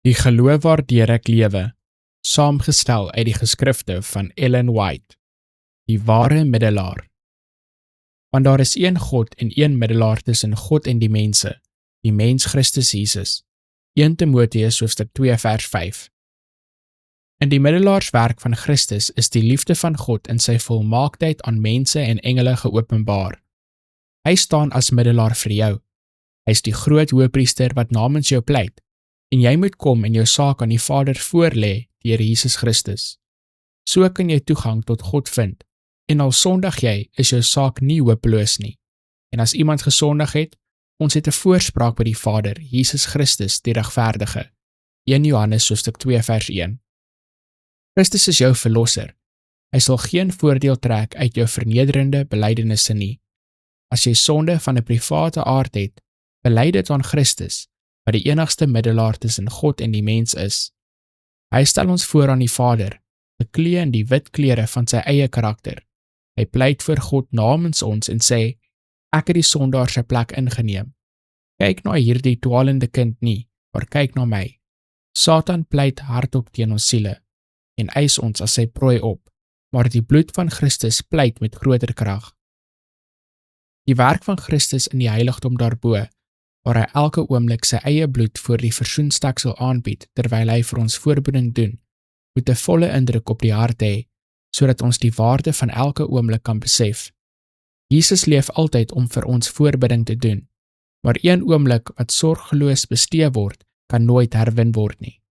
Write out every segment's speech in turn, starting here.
Die geloof waardeur ek lewe, saamgestel uit die geskrifte van Ellen White, die ware middelaar. Want daar is een God en een middelaar tussen God en die mense, die mens Christus Jesus. 1 Timoteus hoofstuk 2 vers 5. In die middelaarswerk van Christus is die liefde van God in sy volmaaktheid aan mense en engele geopenbaar. Hy staan as middelaar vir jou. Hy is die groot hoëpriester wat namens jou pleit, en jy moet kom en jou saak aan die Vader voorlê deur Jesus Christus. So kan jy toegang tot God vind, en al sondig jy, is jou saak nie hopeloos nie. En as iemand gesondig het, ons het 'n voorspraak by die Vader, Jesus Christus, die regverdige. 1 Johannes hoofstuk 2 vers 1. Christus is jou verlosser. Hy sal geen voordeel trek uit jou vernederende belydenisse nie. As jy sonde van 'n private aard het, bely dit aan Christus, wat die enigste middelaar tussen God en die mens is. Hy stel ons voor aan die Vader, geklee in die wit klere van sy eie karakter. Hy pleit voor God namens ons en sê, ek het die sondaar sy plek ingeneem. Kyk na hierdie dwalende kind nie, maar kyk na my. Satan pleit hardop teen ons siele, en eis ons as sy prooi op, maar die bloed van Christus pleit met groter krag. Die werk van Christus in die heiligdom daarbo, waar hy elke oomblik sy eie bloed voor die versoensteksel aanbied, terwyl hy vir ons voorbeding doen, moet 'n volle indruk op die hart hê, sodat ons die waarde van elke oomblik kan besef. Jesus leef altyd om vir ons voorbeding te doen, maar een oomblik wat sorgeloos bestee word, kan nooit herwin word nie.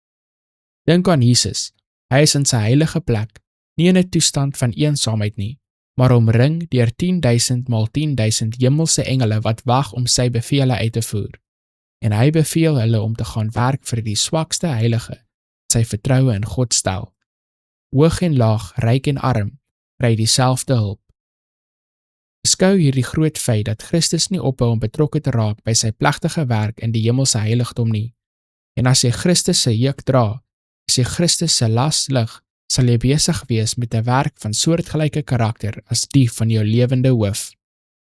Dink aan Jesus, hy is in sy heilige plek, nie in 'n toestand van eensaamheid nie, maar omring deur 10.000 maal 10.000 hemelse engele wat wag om sy bevele uit te voer. En hy beveel hulle om te gaan werk vir die swakste heilige, sy vertroue in God stel. Hoog en laag, ryk en arm, kry dieselfde hulp. Beskou hierdie groot feit dat Christus nie ophou om betrokke te raak by sy plegtige werk in die hemelse heiligdom nie. En as jy Christus se juk dra, as jy Christus se las lig, sal jy besig wees met 'n werk van soortgelyke karakter as die van jou lewende hoof.